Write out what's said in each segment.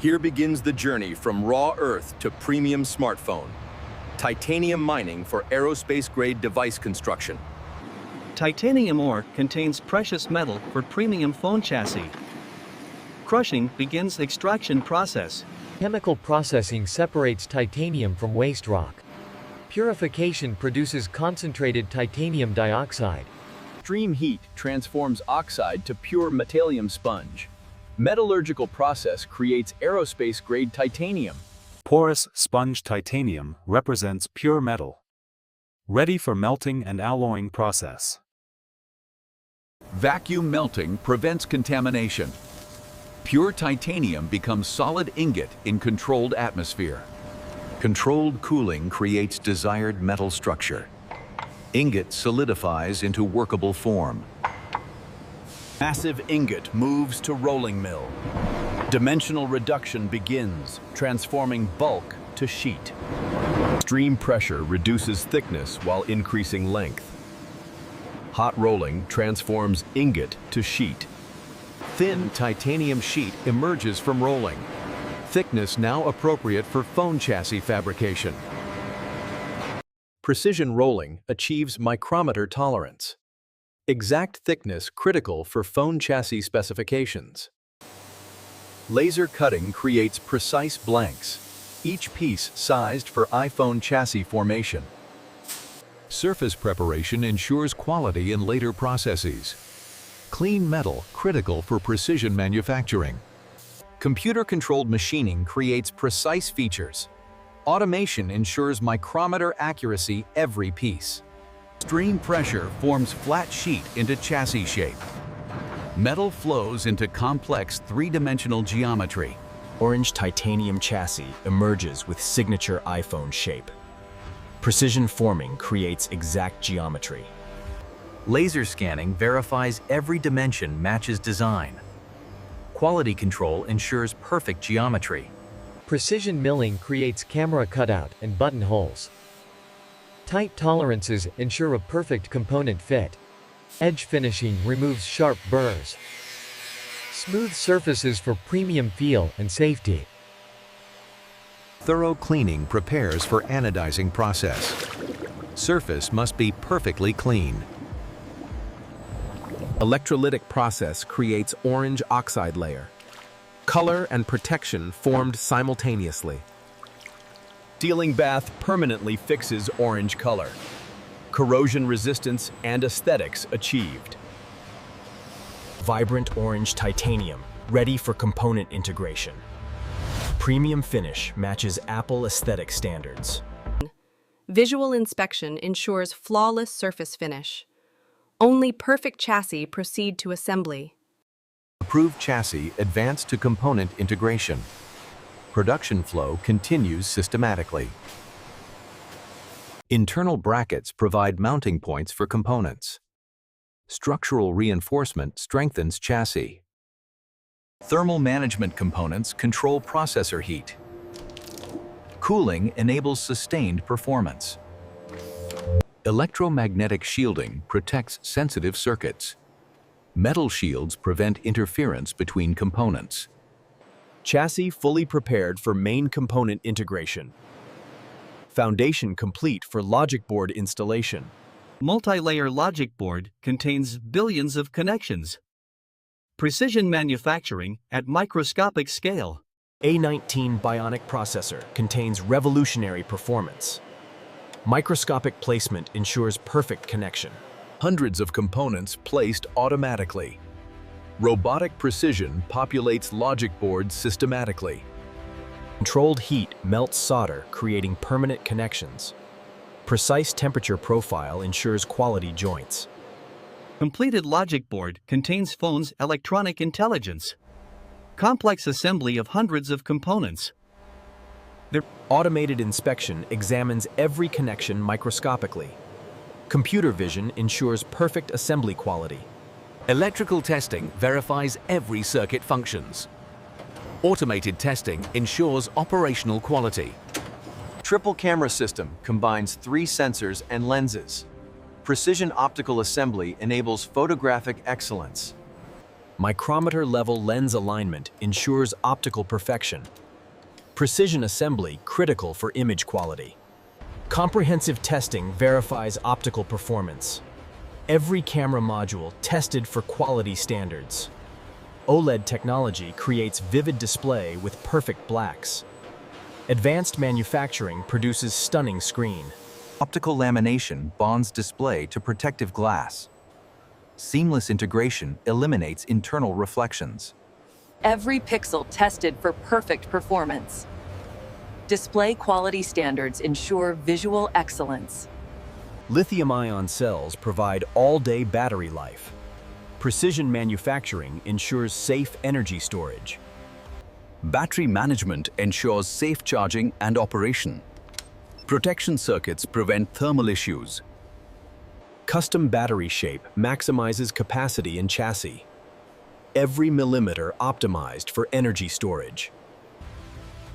Here begins the journey from raw earth to premium smartphone. Titanium mining for aerospace-grade device construction. Titanium ore contains precious metal for premium phone chassis. Crushing begins extraction process. Chemical processing separates titanium from waste rock. Purification produces concentrated titanium dioxide. Extreme heat transforms oxide to pure metallium sponge. Metallurgical process creates aerospace-grade titanium. Porous sponge titanium represents pure metal, ready for melting and alloying process. Vacuum melting prevents contamination. Pure titanium becomes solid ingot in controlled atmosphere. Controlled cooling creates desired metal structure. Ingot solidifies into workable form. Massive ingot moves to rolling mill. Dimensional reduction begins, transforming bulk to sheet. Extreme pressure reduces thickness while increasing length. Hot rolling transforms ingot to sheet. Thin titanium sheet emerges from rolling. Thickness now appropriate for phone chassis fabrication. Precision rolling achieves micrometer tolerance. Exact thickness critical for phone chassis specifications. Laser cutting creates precise blanks, each piece sized for iPhone chassis formation. Surface preparation ensures quality in later processes. Clean metal critical for precision manufacturing. Computer-controlled machining creates precise features. Automation ensures micrometer accuracy every piece. Extreme pressure forms flat sheet into chassis shape. Metal flows into complex three-dimensional geometry. Orange titanium chassis emerges with signature iPhone shape. Precision forming creates exact geometry. Laser scanning verifies every dimension matches design. Quality control ensures perfect geometry. Precision milling creates camera cutout and button holes. Tight tolerances ensure a perfect component fit. Edge finishing removes sharp burrs. Smooth surfaces for premium feel and safety. Thorough cleaning prepares for anodizing process. Surface must be perfectly clean. Electrolytic process creates orange oxide layer. Color and protection formed simultaneously. Sealing bath permanently fixes orange color. Corrosion resistance and aesthetics achieved. Vibrant orange titanium, ready for component integration. Premium finish matches Apple aesthetic standards. Visual inspection ensures flawless surface finish. Only perfect chassis proceed to assembly. Approved chassis advance to component integration. Production flow continues systematically. Internal brackets provide mounting points for components. Structural reinforcement strengthens chassis. Thermal management components control processor heat. Cooling enables sustained performance. Electromagnetic shielding protects sensitive circuits. Metal shields prevent interference between components. Chassis fully prepared for main component integration. Foundation complete for logic board installation. Multi-layer logic board contains billions of connections. Precision manufacturing at microscopic scale. A19 Bionic processor contains revolutionary performance. Microscopic placement ensures perfect connection. Hundreds of components placed automatically. Robotic precision populates logic boards systematically. Controlled heat melts solder, creating permanent connections. Precise temperature profile ensures quality joints. Completed logic board contains phone's electronic intelligence. Complex assembly of hundreds of components. The automated inspection examines every connection microscopically. Computer vision ensures perfect assembly quality. Electrical testing verifies every circuit functions. Automated testing ensures operational quality. Triple camera system combines 3 sensors and lenses. Precision optical assembly enables photographic excellence. Micrometer-level lens alignment ensures optical perfection. Precision assembly critical for image quality. Comprehensive testing verifies optical performance. Every camera module tested for quality standards. OLED technology creates vivid display with perfect blacks. Advanced manufacturing produces stunning screen. Optical lamination bonds display to protective glass. Seamless integration eliminates internal reflections. Every pixel tested for perfect performance. Display quality standards ensure visual excellence. Lithium-ion cells provide all-day battery life. Precision manufacturing ensures safe energy storage. Battery management ensures safe charging and operation. Protection circuits prevent thermal issues. Custom battery shape maximizes capacity in chassis. Every millimeter optimized for energy storage.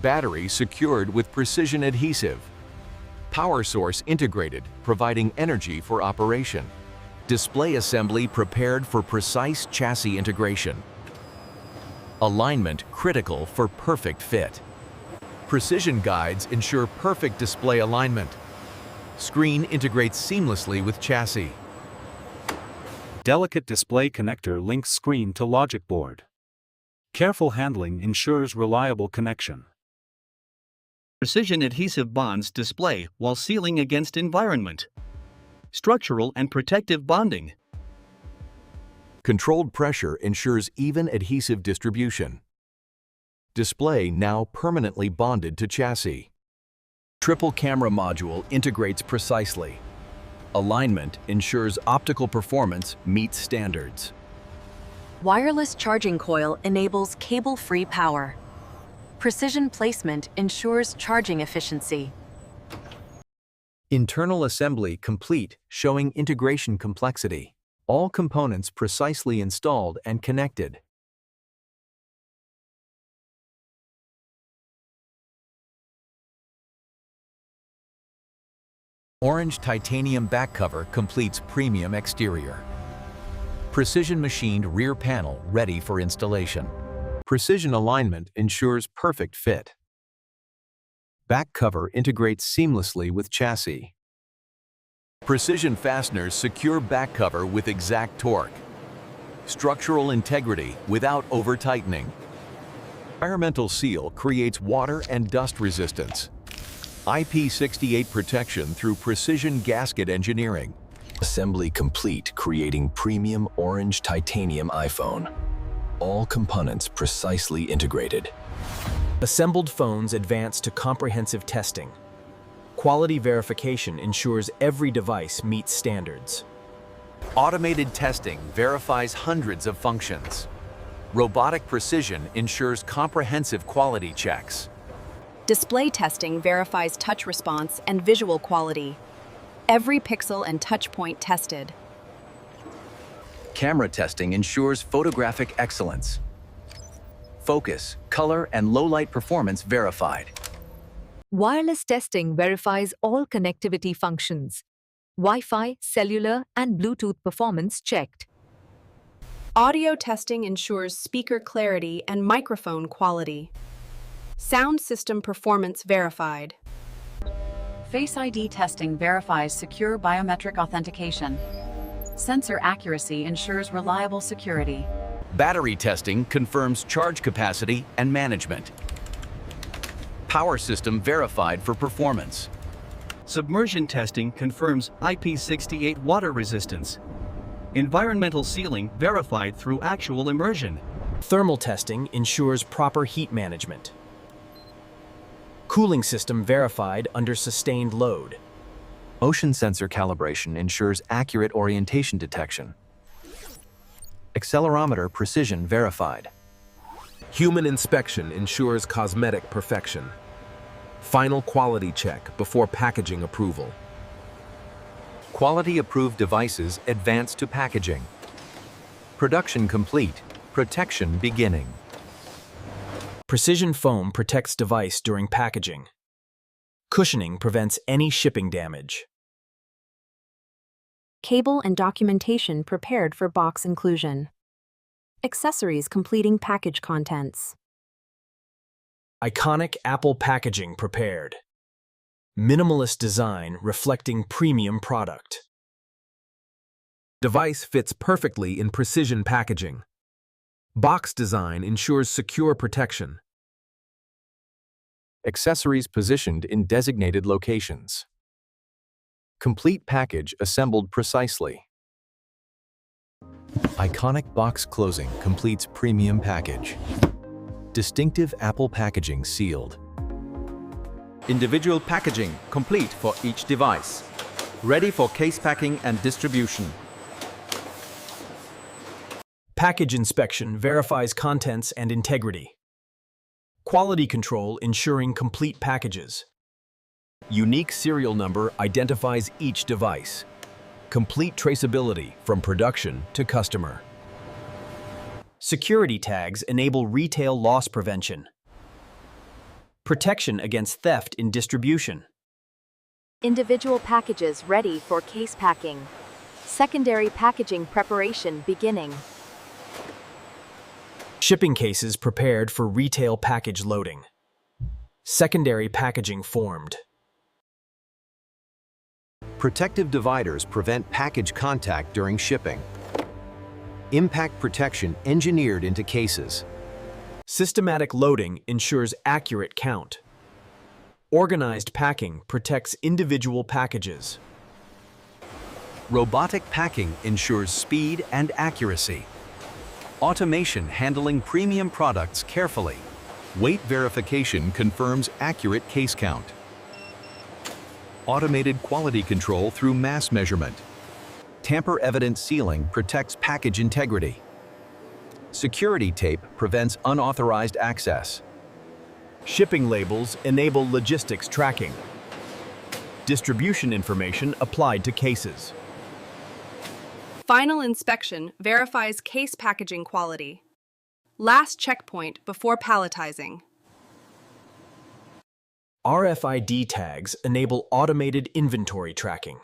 Battery secured with precision adhesive. Power source integrated, providing energy for operation. Display assembly prepared for precise chassis integration. Alignment critical for perfect fit. Precision guides ensure perfect display alignment. Screen integrates seamlessly with chassis. Delicate display connector links screen to logic board. Careful handling ensures reliable connection. Precision adhesive bonds display while sealing against environment. Structural and protective bonding. Controlled pressure ensures even adhesive distribution. Display now permanently bonded to chassis. Triple camera module integrates precisely. Alignment ensures optical performance meets standards. Wireless charging coil enables cable-free power. Precision placement ensures charging efficiency. Internal assembly complete, showing integration complexity. All components precisely installed and connected. Orange titanium back cover completes premium exterior. Precision machined rear panel ready for installation. Precision alignment ensures perfect fit. Back cover integrates seamlessly with chassis. Precision fasteners secure back cover with exact torque. Structural integrity without over-tightening. Environmental seal creates water and dust resistance. IP68 protection through precision gasket engineering. Assembly complete, creating premium orange titanium iPhone. All components precisely integrated. Assembled phones advance to comprehensive testing. Quality verification ensures every device meets standards. Automated testing verifies hundreds of functions. Robotic precision ensures comprehensive quality checks. Display testing verifies touch response and visual quality. Every pixel and touch point tested. Camera testing ensures photographic excellence. Focus, color, and low-light performance verified. Wireless testing verifies all connectivity functions. Wi-Fi, cellular, and Bluetooth performance checked. Audio testing ensures speaker clarity and microphone quality. Sound system performance verified. Face ID testing verifies secure biometric authentication. Sensor accuracy ensures reliable security. Battery testing confirms charge capacity and management. Power system verified for performance. Submersion testing confirms IP68 water resistance. Environmental sealing verified through actual immersion. Thermal testing ensures proper heat management. Cooling system verified under sustained load. Motion sensor calibration ensures accurate orientation detection. Accelerometer precision verified. Human inspection ensures cosmetic perfection. Final quality check before packaging approval. Quality-approved devices advance to packaging. Production complete. Protection beginning. Precision foam protects device during packaging. Cushioning prevents any shipping damage. Cable and documentation prepared for box inclusion. Accessories completing package contents. Iconic Apple packaging prepared. Minimalist design reflecting premium product. Device fits perfectly in precision packaging. Box design ensures secure protection. Accessories positioned in designated locations. Complete package assembled precisely. Iconic box closing completes premium package. Distinctive Apple packaging sealed. Individual packaging complete for each device. Ready for case packing and distribution. Package inspection verifies contents and integrity. Quality control ensuring complete packages. Unique serial number identifies each device. Complete traceability from production to customer. Security tags enable retail loss prevention. Protection against theft in distribution. Individual packages ready for case packing. Secondary packaging preparation beginning. Shipping cases prepared for retail package loading. Secondary packaging formed. Protective dividers prevent package contact during shipping. Impact protection engineered into cases. Systematic loading ensures accurate count. Organized packing protects individual packages. Robotic packing ensures speed and accuracy. Automation handling premium products carefully. Weight verification confirms accurate case count. Automated quality control through mass measurement. Tamper-evident sealing protects package integrity. Security tape prevents unauthorized access. Shipping labels enable logistics tracking. Distribution information applied to cases. Final inspection verifies case packaging quality. Last checkpoint before palletizing. RFID tags enable automated inventory tracking.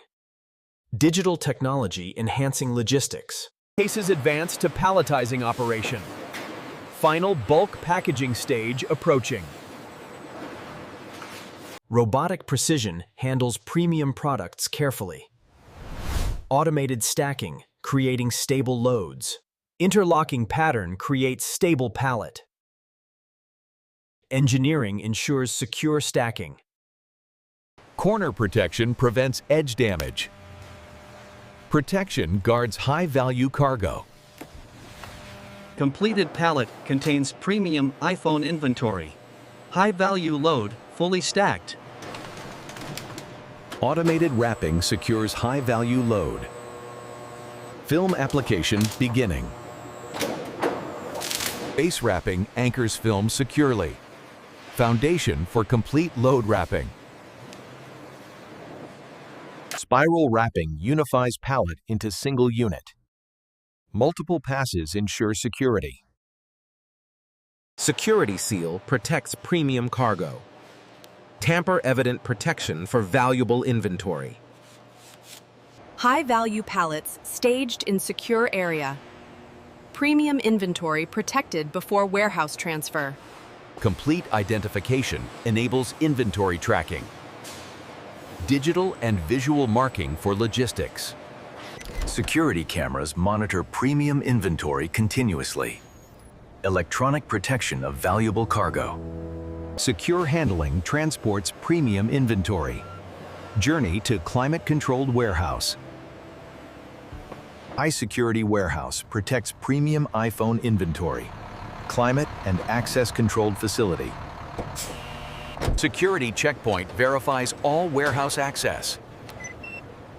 Digital technology enhancing logistics. Cases advance to palletizing operation. Final bulk packaging stage approaching. Robotic precision handles premium products carefully. Automated stacking, creating stable loads. Interlocking pattern creates stable pallet. Engineering ensures secure stacking. Corner protection prevents edge damage. Protection guards high-value cargo. Completed pallet contains premium iPhone inventory. High-value load, fully stacked. Automated wrapping secures high-value load. Film application beginning. Base wrapping anchors film securely. Foundation for complete load wrapping. Spiral wrapping unifies pallet into single unit. Multiple passes ensure security. Security seal protects premium cargo. Tamper-evident protection for valuable inventory. High-value pallets staged in secure area. Premium inventory protected before warehouse transfer. Complete identification enables inventory tracking. Digital and visual marking for logistics. Security cameras monitor premium inventory continuously. Electronic protection of valuable cargo. Secure handling transports premium inventory. Journey to climate-controlled warehouse. High-security warehouse protects premium iPhone inventory. Climate and access-controlled facility. Security checkpoint verifies all warehouse access.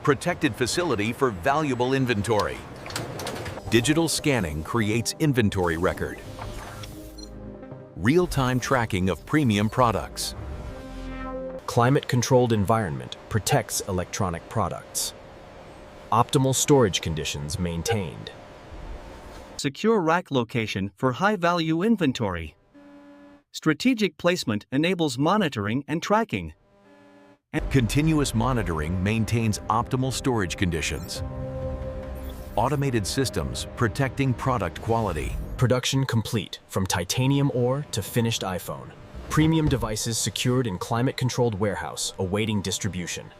Protected facility for valuable inventory. Digital scanning creates inventory record. Real-time tracking of premium products. Climate-controlled environment protects electronic products. Optimal storage conditions maintained. Secure rack location for high-value inventory. Strategic placement enables monitoring and tracking. Continuous monitoring maintains optimal storage conditions. Automated systems protecting product quality. Production complete, from titanium ore to finished iPhone. Premium devices secured in climate-controlled warehouse, awaiting distribution.